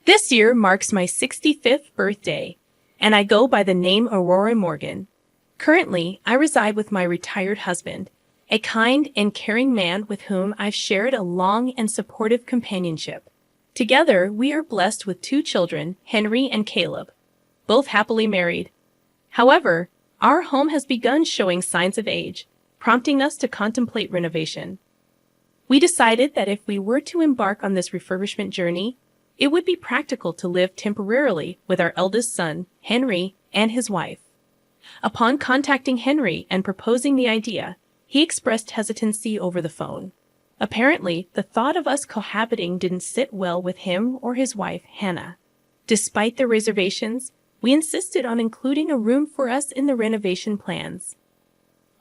This year marks my 65th birthday, and I go by the name Aurora Morgan. Currently, I reside with my retired husband, a kind and caring man with whom I've shared a long and supportive companionship. Together, we are blessed with two children, Henry and Caleb, both happily married. However, our home has begun showing signs of age, prompting us to contemplate renovation. We decided that if we were to embark on this refurbishment journey, it would be practical to live temporarily with our eldest son, Henry, and his wife. Upon contacting Henry and proposing the idea, he expressed hesitancy over the phone. Apparently, the thought of us cohabiting didn't sit well with him or his wife, Hannah. Despite their reservations, we insisted on including a room for us in the renovation plans.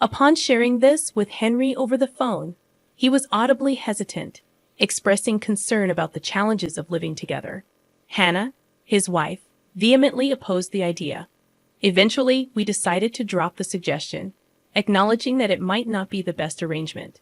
Upon sharing this with Henry over the phone, he was audibly hesitant, expressing concern about the challenges of living together. Hannah, his wife, vehemently opposed the idea. Eventually, we decided to drop the suggestion, acknowledging that it might not be the best arrangement.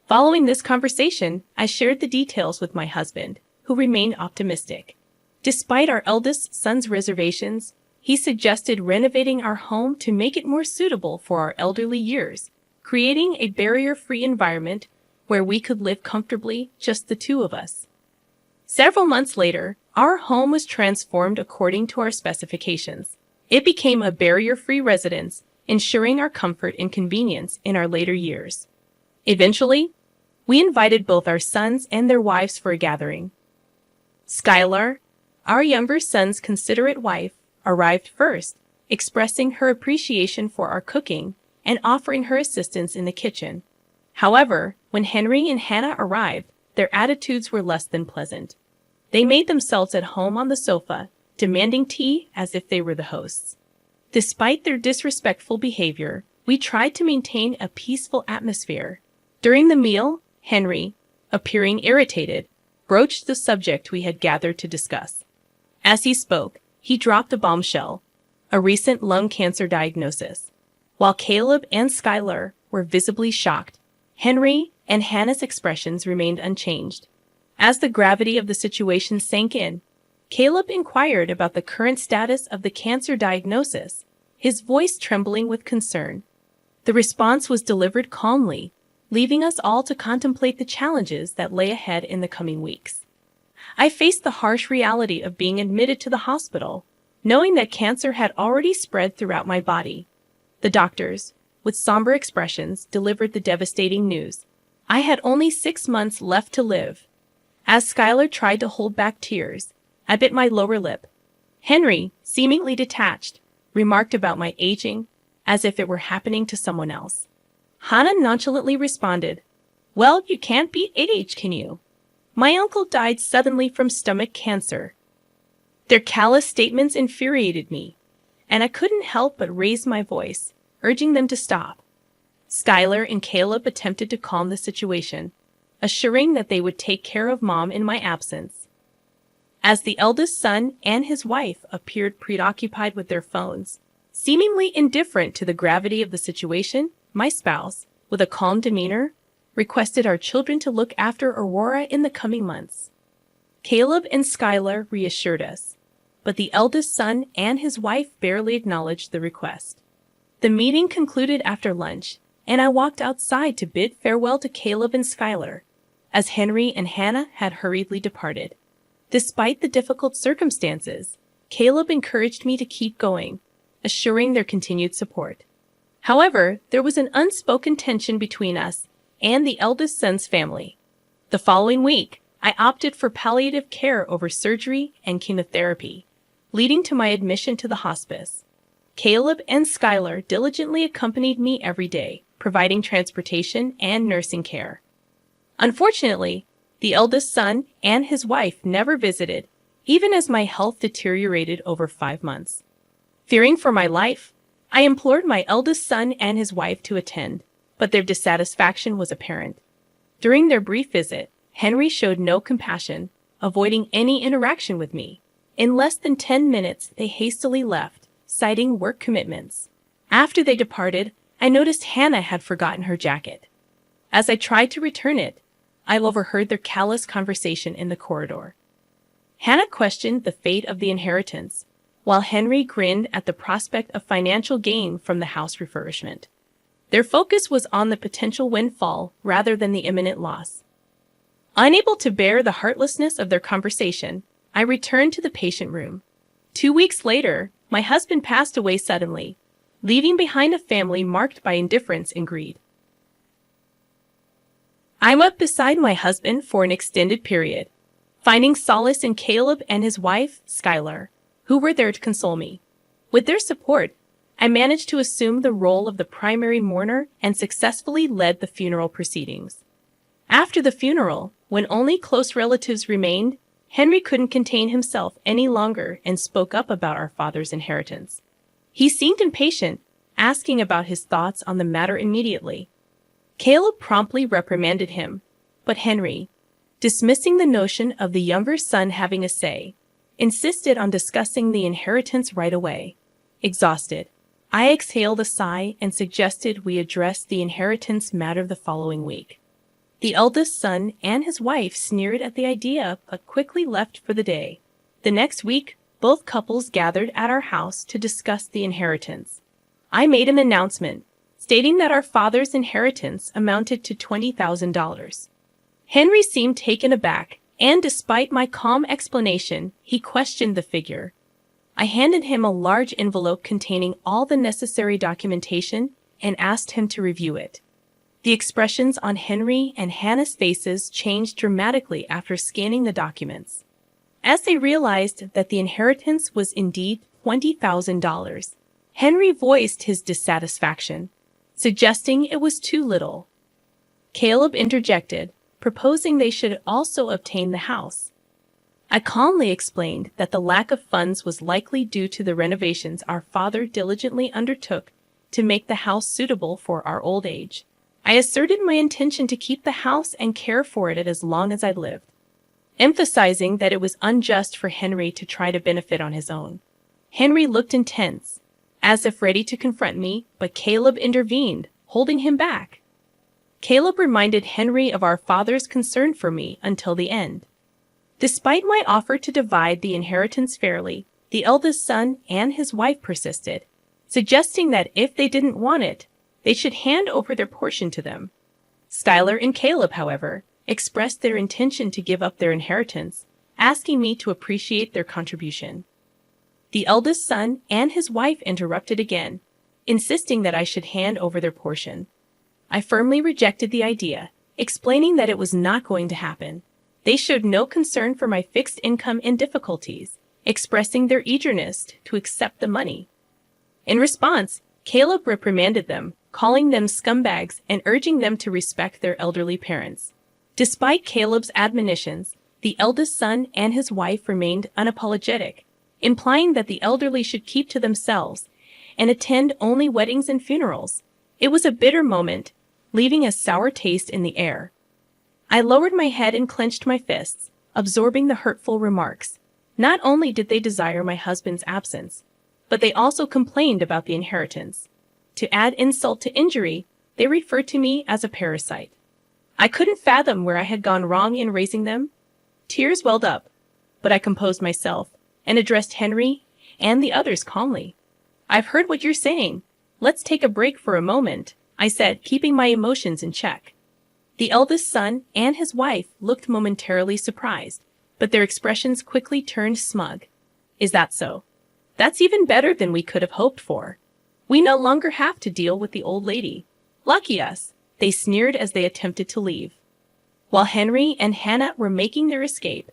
Following this conversation, I shared the details with my husband, who remained optimistic. Despite our eldest son's reservations, he suggested renovating our home to make it more suitable for our elderly years, creating a barrier-free environment where we could live comfortably, just the two of us. Several months later, our home was transformed according to our specifications. It became a barrier-free residence, ensuring our comfort and convenience in our later years. Eventually, we invited both our sons and their wives for a gathering. Skylar, our younger son's considerate wife, arrived first, expressing her appreciation for our cooking and offering her assistance in the kitchen. However, when Henry and Hannah arrived, their attitudes were less than pleasant. They made themselves at home on the sofa, demanding tea as if they were the hosts. Despite their disrespectful behavior, we tried to maintain a peaceful atmosphere. During the meal, Henry, appearing irritated, broached the subject we had gathered to discuss. As he spoke, he dropped a bombshell, a recent lung cancer diagnosis. While Caleb and Skylar were visibly shocked, Henry and Hannah's expressions remained unchanged. As the gravity of the situation sank in, Caleb inquired about the current status of the cancer diagnosis, his voice trembling with concern. The response was delivered calmly, leaving us all to contemplate the challenges that lay ahead in the coming weeks. I faced the harsh reality of being admitted to the hospital, knowing that cancer had already spread throughout my body. The doctors, with somber expressions, delivered the devastating news. I had only 6 months left to live. As Skylar tried to hold back tears, I bit my lower lip. Henry, seemingly detached, remarked about my aging, as if it were happening to someone else. Hannah nonchalantly responded, "Well, you can't beat age, can you? My uncle died suddenly from stomach cancer." Their callous statements infuriated me, and I couldn't help but raise my voice, urging them to stop. Skylar and Caleb attempted to calm the situation, assuring that they would take care of Mom in my absence. As the eldest son and his wife appeared preoccupied with their phones, seemingly indifferent to the gravity of the situation, my spouse, with a calm demeanor, requested our children to look after Aurora in the coming months. Caleb and Skylar reassured us, but the eldest son and his wife barely acknowledged the request. The meeting concluded after lunch, and I walked outside to bid farewell to Caleb and Skylar, as Henry and Hannah had hurriedly departed. Despite the difficult circumstances, Caleb encouraged me to keep going, assuring their continued support. However, there was an unspoken tension between us and the eldest son's family. The following week, I opted for palliative care over surgery and chemotherapy, leading to my admission to the hospice. Caleb and Skylar diligently accompanied me every day, providing transportation and nursing care. Unfortunately, the eldest son and his wife never visited, even as my health deteriorated over 5 months. Fearing for my life, I implored my eldest son and his wife to attend, but their dissatisfaction was apparent. During their brief visit, Henry showed no compassion, avoiding any interaction with me. In less than 10 minutes, they hastily left, citing work commitments. After they departed, I noticed Hannah had forgotten her jacket. As I tried to return it, I overheard their callous conversation in the corridor. Hannah questioned the fate of the inheritance, while Henry grinned at the prospect of financial gain from the house refurbishment. Their focus was on the potential windfall rather than the imminent loss. Unable to bear the heartlessness of their conversation, I returned to the patient room. 2 weeks later, my husband passed away suddenly, leaving behind a family marked by indifference and greed. I'm up beside my husband for an extended period, finding solace in Caleb and his wife, Skylar, who were there to console me. With their support, I managed to assume the role of the primary mourner and successfully led the funeral proceedings. After the funeral, when only close relatives remained, Henry couldn't contain himself any longer and spoke up about our father's inheritance. He seemed impatient, asking about his thoughts on the matter immediately. Caleb promptly reprimanded him, but Henry, dismissing the notion of the younger son having a say, insisted on discussing the inheritance right away. Exhausted, I exhaled a sigh and suggested we address the inheritance matter the following week. The eldest son and his wife sneered at the idea but quickly left for the day. The next week, both couples gathered at our house to discuss the inheritance. I made an announcement, stating that our father's inheritance amounted to $20,000. Henry seemed taken aback, and despite my calm explanation, he questioned the figure. I handed him a large envelope containing all the necessary documentation and asked him to review it. The expressions on Henry and Hannah's faces changed dramatically after scanning the documents. As they realized that the inheritance was indeed $20,000, Henry voiced his dissatisfaction, suggesting it was too little. Caleb interjected, proposing they should also obtain the house. I calmly explained that the lack of funds was likely due to the renovations our father diligently undertook to make the house suitable for our old age. I asserted my intention to keep the house and care for it as long as I lived, emphasizing that it was unjust for Henry to try to benefit on his own. Henry looked intense, as if ready to confront me, but Caleb intervened, holding him back. Caleb reminded Henry of our father's concern for me until the end. Despite my offer to divide the inheritance fairly, the eldest son and his wife persisted, suggesting that if they didn't want it, they should hand over their portion to them. Skylar and Caleb, however, expressed their intention to give up their inheritance, asking me to appreciate their contribution. The eldest son and his wife interrupted again, insisting that I should hand over their portion. I firmly rejected the idea, explaining that it was not going to happen. They showed no concern for my fixed income and difficulties, expressing their eagerness to accept the money. In response, Caleb reprimanded them, calling them scumbags and urging them to respect their elderly parents. Despite Caleb's admonitions, the eldest son and his wife remained unapologetic, implying that the elderly should keep to themselves and attend only weddings and funerals. It was a bitter moment, leaving a sour taste in the air. I lowered my head and clenched my fists, absorbing the hurtful remarks. Not only did they desire my husband's absence, but they also complained about the inheritance. To add insult to injury, they referred to me as a parasite. I couldn't fathom where I had gone wrong in raising them. Tears welled up, but I composed myself and addressed Henry and the others calmly. I've heard what you're saying. Let's take a break for a moment, I said, keeping my emotions in check. The eldest son and his wife looked momentarily surprised, but their expressions quickly turned smug. Is that so? That's even better than we could have hoped for. We no longer have to deal with the old lady. Lucky us, they sneered as they attempted to leave. While Henry and Hannah were making their escape,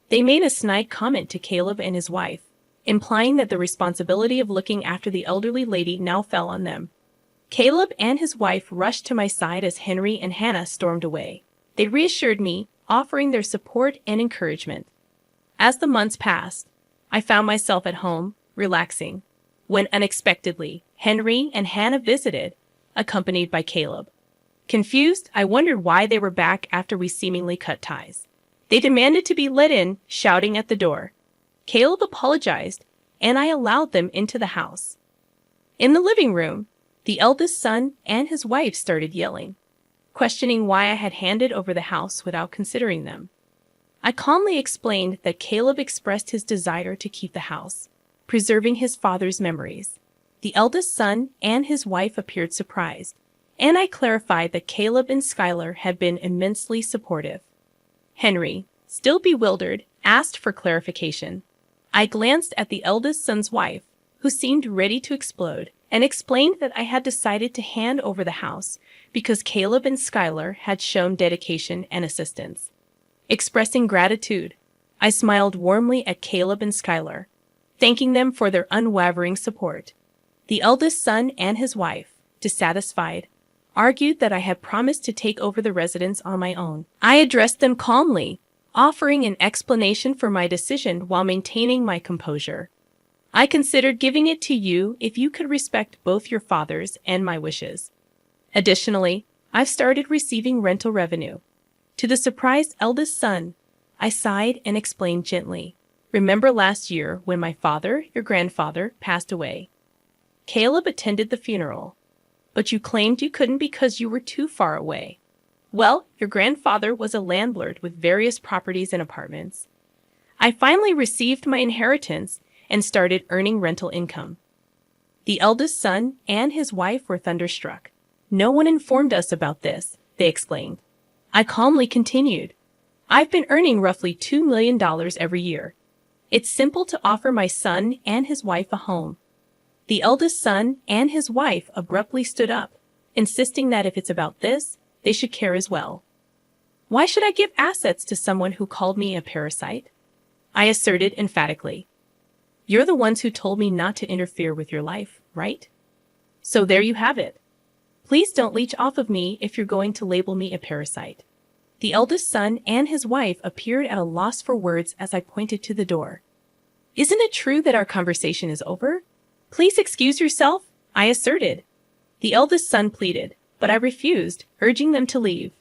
they made a snide comment to Caleb and his wife, implying that the responsibility of looking after the elderly lady now fell on them. Caleb and his wife rushed to my side as Henry and Hannah stormed away. They reassured me, offering their support and encouragement. As the months passed, I found myself at home, relaxing, when unexpectedly, Henry and Hannah visited, accompanied by Caleb. Confused, I wondered why they were back after we seemingly cut ties. They demanded to be let in, shouting at the door. Caleb apologized, and I allowed them into the house. In the living room, the eldest son and his wife started yelling, questioning why I had handed over the house without considering them. I calmly explained that Caleb expressed his desire to keep the house, preserving his father's memories. The eldest son and his wife appeared surprised, and I clarified that Caleb and Skylar had been immensely supportive. Henry, still bewildered, asked for clarification. I glanced at the eldest son's wife, who seemed ready to explode, and explained that I had decided to hand over the house because Caleb and Skylar had shown dedication and assistance. Expressing gratitude, I smiled warmly at Caleb and Skylar, thanking them for their unwavering support. The eldest son and his wife, dissatisfied, argued that I had promised to take over the residence on my own. I addressed them calmly, offering an explanation for my decision while maintaining my composure. I considered giving it to you if you could respect both your father's and my wishes. Additionally, I've started receiving rental revenue. To the surprised eldest son, I sighed and explained gently. Remember last year when my father, your grandfather, passed away? Caleb attended the funeral, but you claimed you couldn't because you were too far away. Well, your grandfather was a landlord with various properties and apartments. I finally received my inheritance and started earning rental income. The eldest son and his wife were thunderstruck. No one informed us about this, they exclaimed. I calmly continued. I've been earning roughly $2 million every year. It's simple to offer my son and his wife a home. The eldest son and his wife abruptly stood up, insisting that if it's about this, they should care as well. Why should I give assets to someone who called me a parasite? I asserted emphatically. You're the ones who told me not to interfere with your life, right? So there you have it. Please don't leech off of me if you're going to label me a parasite. The eldest son and his wife appeared at a loss for words as I pointed to the door. Isn't it true that our conversation is over? Please excuse yourself, I asserted. The eldest son pleaded, but I refused, urging them to leave.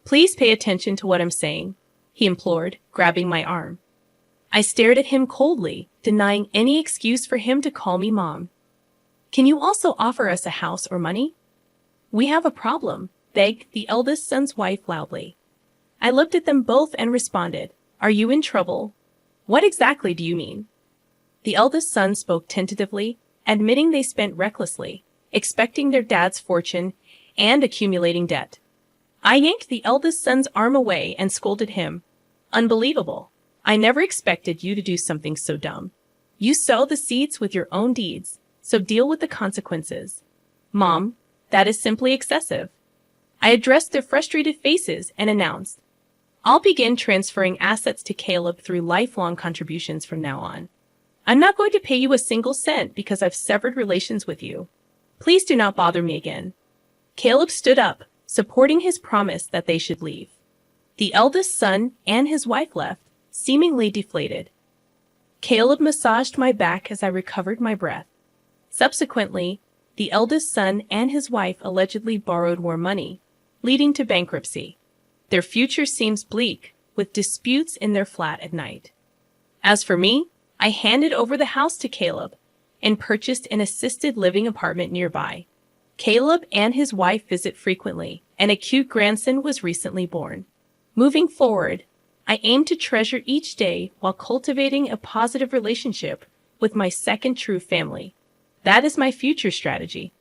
Please pay attention to what I'm saying, he implored, grabbing my arm. I stared at him coldly, denying any excuse for him to call me mom. Can you also offer us a house or money? We have a problem, begged the eldest son's wife loudly. I looked at them both and responded, Are you in trouble? What exactly do you mean? The eldest son spoke tentatively, admitting they spent recklessly, expecting their dad's fortune and accumulating debt. I yanked the eldest son's arm away and scolded him. Unbelievable. I never expected you to do something so dumb. You sow the seeds with your own deeds, so deal with the consequences. Mom, that is simply excessive. I addressed their frustrated faces and announced, I'll begin transferring assets to Caleb through lifelong contributions from now on. I'm not going to pay you a single cent because I've severed relations with you. Please do not bother me again. Caleb stood up, supporting his promise that they should leave. The eldest son and his wife left, seemingly deflated. Caleb massaged my back as I recovered my breath. Subsequently, the eldest son and his wife allegedly borrowed more money, leading to bankruptcy. Their future seems bleak, with disputes in their flat at night. As for me, I handed over the house to Caleb and purchased an assisted living apartment nearby. Caleb and his wife visit frequently, and a cute grandson was recently born. Moving forward, I aim to treasure each day while cultivating a positive relationship with my second true family. That is my future strategy.